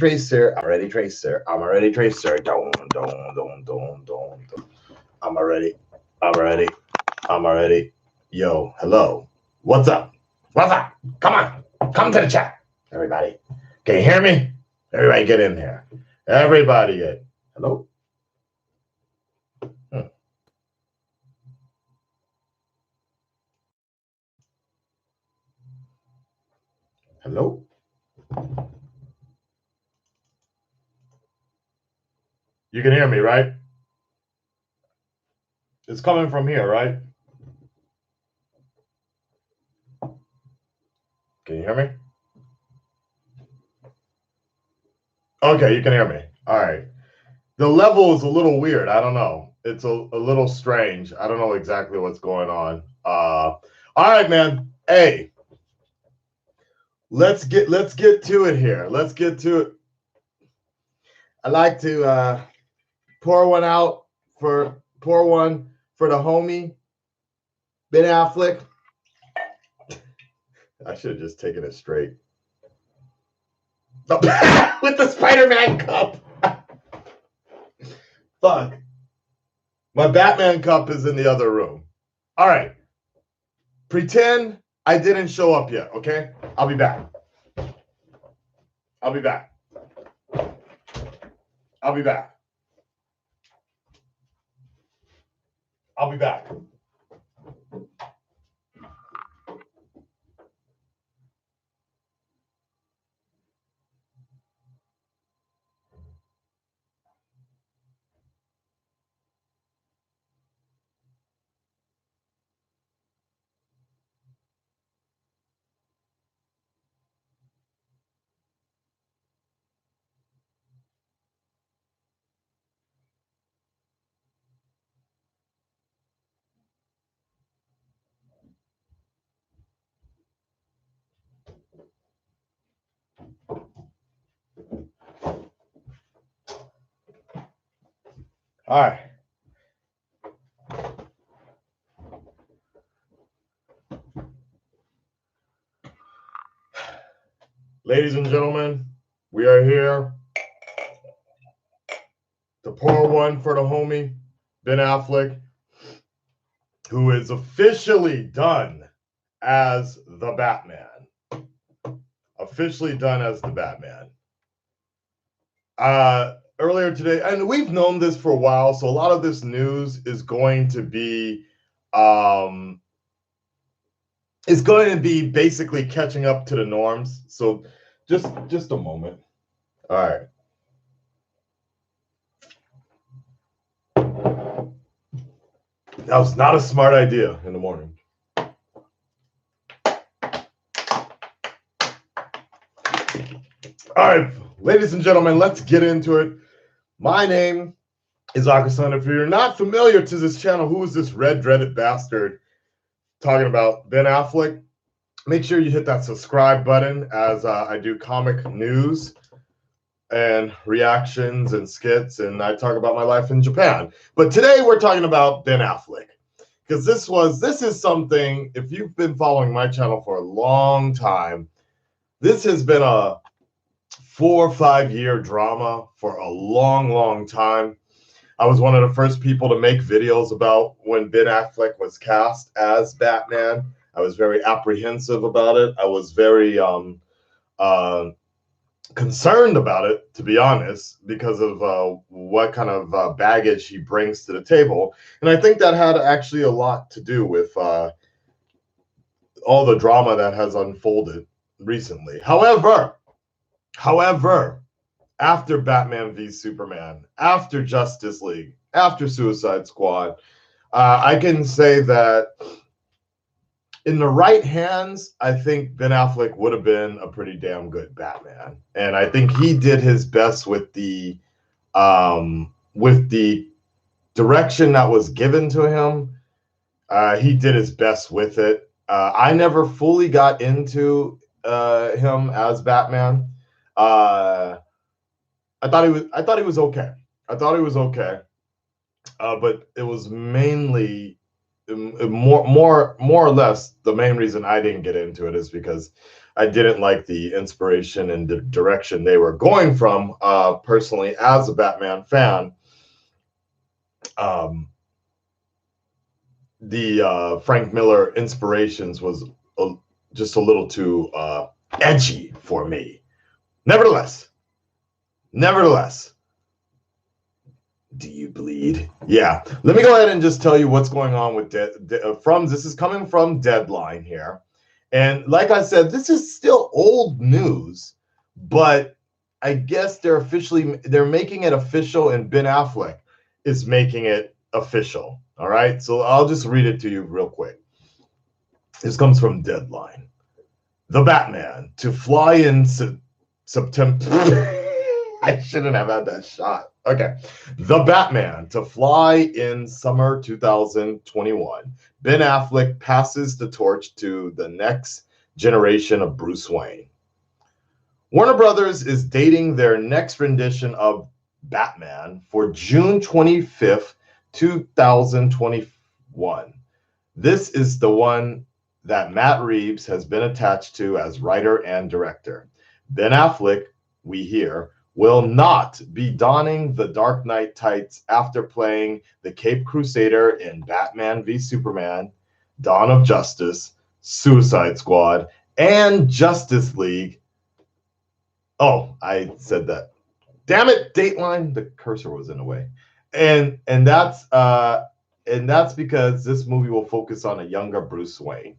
Tracer. I'm already Tracer. I'm already Tracer. Don't. I'm already. I'm already. I'm already. Yo, hello. What's up? What's up? Come on. Come to the chat. Everybody. Can you hear me? Everybody get in here. Everybody get. Hello? Hello? You can hear me, right? It's coming from here, right? Can you hear me? Okay, you can hear me. All right. The level is a little weird. I don't know. It's a little strange. I don't know exactly what's going on. All right, man. Hey, let's get to it here. Let's get to it. I like to pour one for the homie Ben Affleck. I should have just taken it straight. With the Spider-Man cup. Fuck. My Batman cup is in the other room. All right. Pretend I didn't show up yet, okay? I'll be back. I'll be back. I'll be back. I'll be back. All right. Ladies and gentlemen, we are here to pour one for the homie, Ben Affleck, who is officially done as the Batman. Officially done as the Batman. Earlier today, and we've known this for a while, so a lot of this news is going to be basically catching up to the norms. So just a moment. All right. That was not a smart idea in the morning. All right, ladies and gentlemen, let's get into it. My name is Akasan. If you're not familiar to this channel, who is this red-dreaded bastard talking about Ben Affleck? Make sure you hit that subscribe button as I do comic news and reactions and skits, and I talk about my life in Japan. But today we're talking about Ben Affleck, because this is something, if you've been following my channel for a long time, this has been a 4 or 5 year drama for a long time. I was one of the first people to make videos about when Ben Affleck was cast as Batman. I was very apprehensive about it. I was very concerned about it, to be honest, because of what kind of baggage he brings to the table. And I think that had actually a lot to do with all the drama that has unfolded recently. However, after Batman v Superman, after Justice League, after Suicide Squad, I can say that in the right hands, I think Ben Affleck would have been a pretty damn good Batman. And I think he did his best with the direction that was given to him. He did his best with it. I never fully got into him as Batman. I thought he was okay. But it was mainly more or less the main reason I didn't get into it is because I didn't like the inspiration and the direction they were going from. Personally, as a Batman fan, the Frank Miller inspirations was just a little too edgy for me. Nevertheless, do you bleed? Yeah. Let me go ahead and just tell you what's going on with this is coming from Deadline here. And like I said, this is still old news, but I guess they're making it official, and Ben Affleck is making it official. All right. So I'll just read it to you real quick. This comes from Deadline. The Batman to fly in September. I shouldn't have had that shot. Okay. The Batman to fly in summer 2021. Ben Affleck passes the torch to the next generation of Bruce Wayne. Warner Brothers is dating their next rendition of Batman for June 25th, 2021. This is the one that Matt Reeves has been attached to as writer and director. Ben Affleck, we hear, will not be donning the Dark Knight tights after playing the Caped Crusader in Batman v Superman, Dawn of Justice, Suicide Squad, and Justice League. Oh, I said that. Damn it, Dateline. The cursor was in the way. And that's because this movie will focus on a younger Bruce Wayne.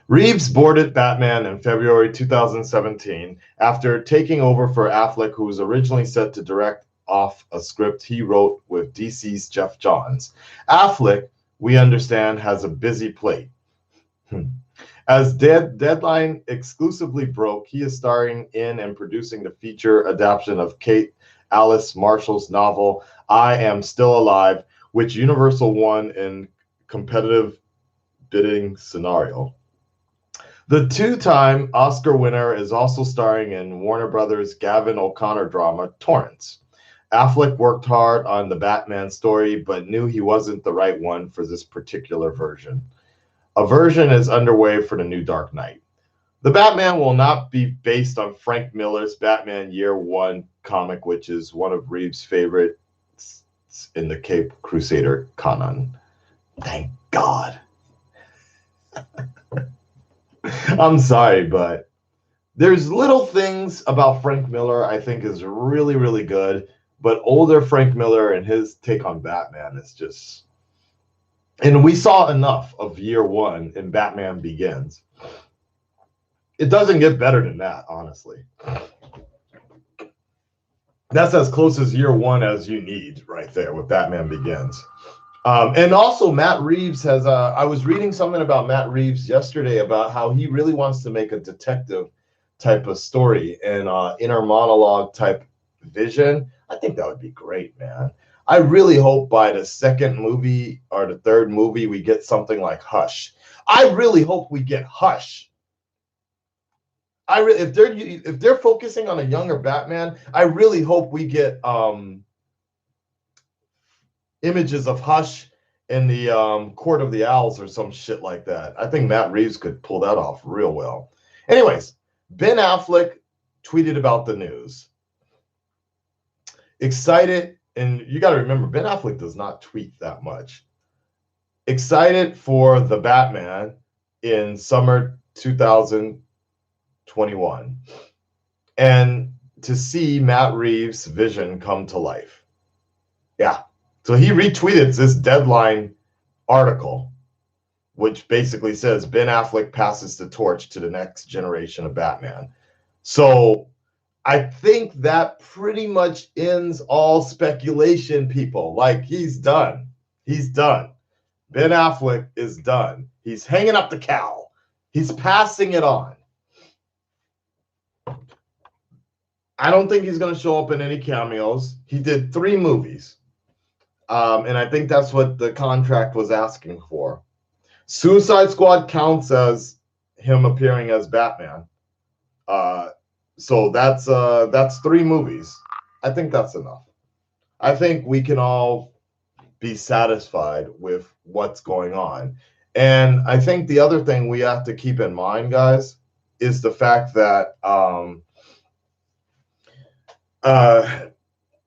Reeves boarded Batman in February 2017 after taking over for Affleck, who was originally set to direct off a script he wrote with DC's Jeff Johns. Affleck, we understand, has a busy plate. As Deadline exclusively broke, he is starring in and producing the feature adaptation of Kate Alice Marshall's novel, I Am Still Alive, which Universal won in competitive bidding scenario. The two-time Oscar winner is also starring in Warner Brothers' Gavin O'Connor drama, Torrance. Affleck worked hard on the Batman story, but knew he wasn't the right one for this particular version. A version is underway for the new Dark Knight. The Batman will not be based on Frank Miller's Batman Year One comic, which is one of Reeves' favorites in the Caped Crusader canon. Thank God. I'm sorry, but there's little things about Frank Miller I think is really, really good, but older Frank Miller and his take on Batman is just... And we saw enough of Year One in Batman Begins. It doesn't get better than that, honestly. That's as close as Year One as you need right there with Batman Begins. And also Matt Reeves has, I was reading something about Matt Reeves yesterday about how he really wants to make a detective type of story and inner monologue type vision. I think that would be great, man. I really hope by the second movie or the third movie, we get something like Hush. I really hope we get Hush. If they're focusing on a younger Batman, I really hope we get images of Hush in the Court of the Owls or some shit like that. I think Matt Reeves could pull that off real well. Anyways, Ben Affleck tweeted about the news. Excited, and you got to remember, Ben Affleck does not tweet that much. Excited for the Batman in summer 2021 and to see Matt Reeves' vision come to life. Yeah. So he retweeted this Deadline article, which basically says Ben Affleck passes the torch to the next generation of Batman. So I think that pretty much ends all speculation, people. Like, he's done. He's done. Ben Affleck is done. He's hanging up the cowl. He's passing it on. I don't think he's going to show up in any cameos. He did 3 movies. And I think that's what the contract was asking for. Suicide Squad counts as him appearing as Batman. So that's 3 movies. I think that's enough. I think we can all be satisfied with what's going on. And I think the other thing we have to keep in mind, guys, is the fact that a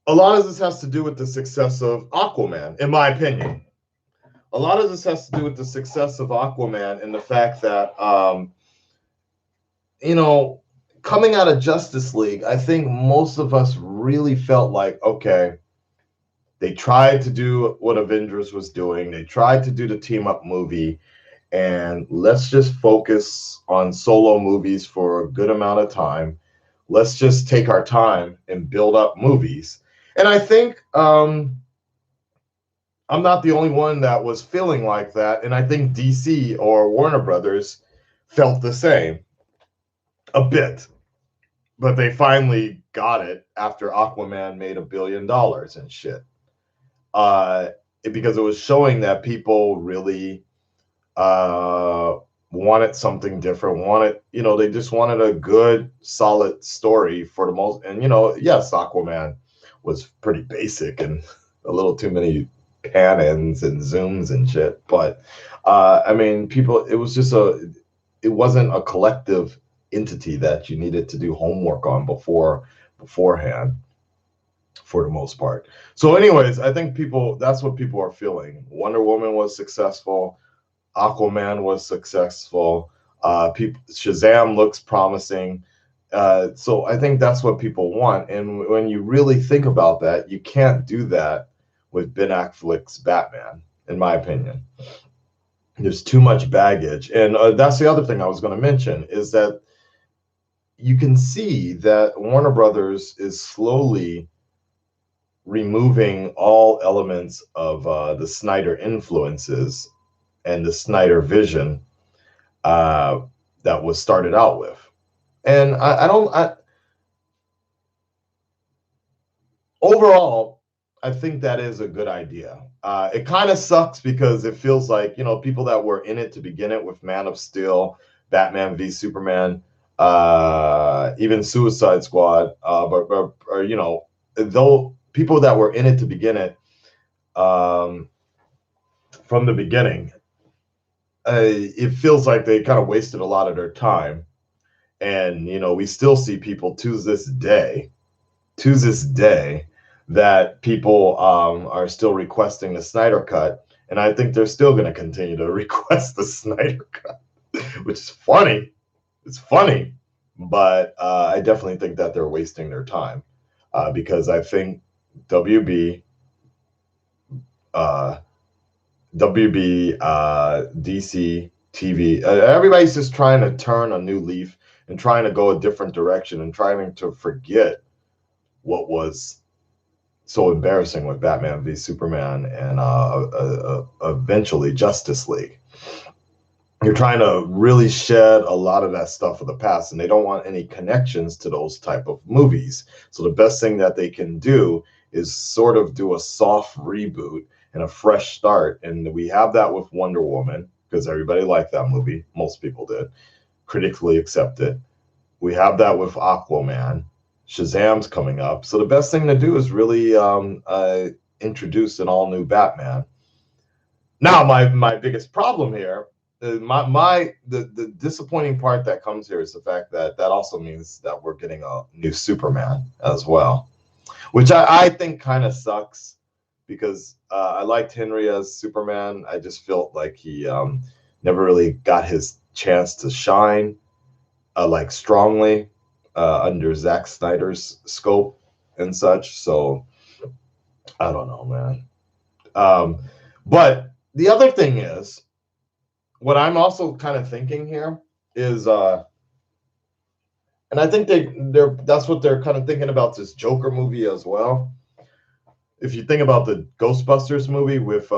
lot of this has to do with the success of Aquaman, in my opinion. A lot of this has to do with the success of Aquaman and the fact that, you know, coming out of Justice League, I think most of us really felt like, okay, they tried to do what Avengers was doing. They tried to do the team up movie, and let's just focus on solo movies for a good amount of time. Let's just take our time and build up movies. And I think I'm not the only one that was feeling like that. And I think DC or Warner Brothers felt the same a bit. But they finally got it after Aquaman made $1 billion and shit. Because it was showing that people really wanted something different, they just wanted a good, solid story for the most. And, yes, Aquaman was pretty basic and a little too many pan-ins and zooms and shit. But, I mean, people, it wasn't a collective entity that you needed to do homework on beforehand, for the most part. So anyways, I think that's what people are feeling. Wonder Woman was successful. Aquaman was successful. Shazam looks promising. So I think that's what people want. And when you really think about that, you can't do that with Ben Affleck's Batman, in my opinion. There's too much baggage. And that's the other thing I was going to mention, is that you can see that Warner Brothers is slowly removing all elements of the Snyder influences and the Snyder vision that was started out with. And overall, I think that is a good idea. It kind of sucks because it feels like, people that were in it to begin it with Man of Steel, Batman v Superman, even Suicide Squad, though people that were in it to begin it from the beginning, it feels like they kind of wasted a lot of their time. And, we still see people to this day, that people are still requesting the Snyder Cut. And I think they're still going to continue to request the Snyder Cut, which is funny. It's funny. But I definitely think that they're wasting their time because I think WB, DC, TV, everybody's just trying to turn a new leaf and trying to go a different direction and trying to forget what was so embarrassing with Batman v Superman and eventually Justice League. You're trying to really shed a lot of that stuff of the past, and they don't want any connections to those type of movies. So the best thing that they can do is sort of do a soft reboot and a fresh start. And we have that with Wonder Woman, because everybody liked that movie. Most people did. Critically accepted. We have that with Aquaman. Shazam's coming up. So the best thing to do is really introduce an all-new Batman. Now, my biggest problem here, the disappointing part that comes here is the fact that also means that we're getting a new Superman as well, which I think kind of sucks, because I liked Henry as Superman. I just felt like he never really got his chance to shine like strongly under Zack Snyder's scope and such. So I don't know, man. But the other thing is, what I'm also kind of thinking here is, and I think that's what they're kind of thinking about this Joker movie as well. If you think about the Ghostbusters movie with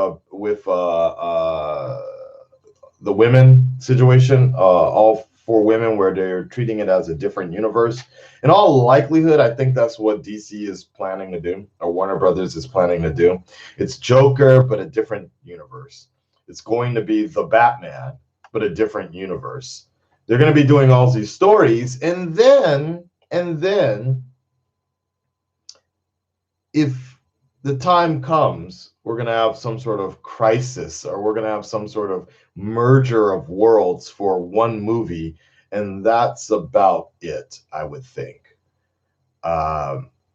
the women situation, all 4 women, where they're treating it as a different universe. In all likelihood, I think that's what DC is planning to do, or Warner Brothers is planning to do. It's Joker, but a different universe. It's going to be the Batman, but a different universe. They're going to be doing all these stories, and then if the time comes, we're going to have some sort of crisis, or we're going to have some sort of merger of worlds for one movie, and that's about it, I would think.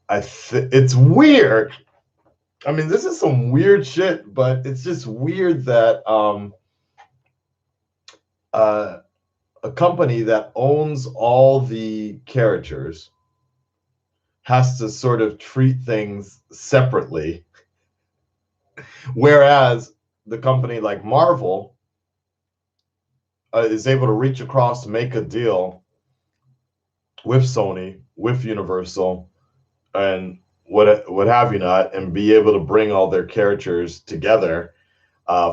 It's weird. I mean, this is some weird shit, but it's just weird that a company that owns all the characters has to sort of treat things separately, whereas the company like Marvel is able to reach across to make a deal with Sony, with Universal, and what have you not, and be able to bring all their characters together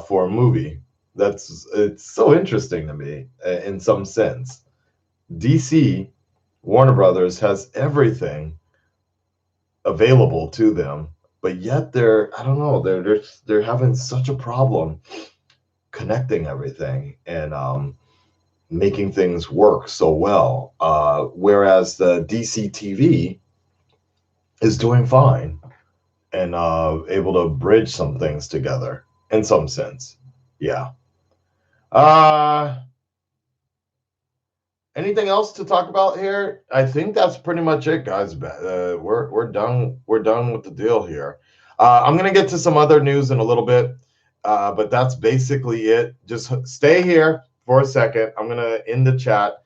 for a movie. It's so interesting to me in some sense. DC, Warner Brothers, has everything available to them, but yet I don't know, they're having such a problem connecting everything and making things work so well. Whereas the DC TV is doing fine and able to bridge some things together in some sense. Yeah. Anything else to talk about here? I think that's pretty much it, guys. We're done. We're done with the deal here. I'm gonna get to some other news in a little bit, but that's basically it. Just stay here for a second. I'm gonna end the chat,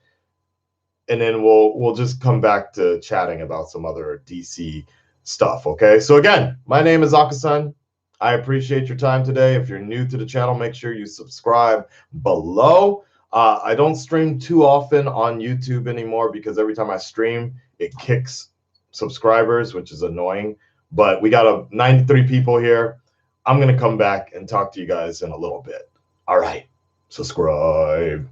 and then we'll just come back to chatting about some other DC stuff. Okay. So again, my name is Akasan. I appreciate your time today. If you're new to the channel, make sure you subscribe below. I don't stream too often on YouTube anymore because every time I stream, it kicks subscribers, which is annoying. But we got 93 people here. I'm going to come back and talk to you guys in a little bit. All right. Subscribe.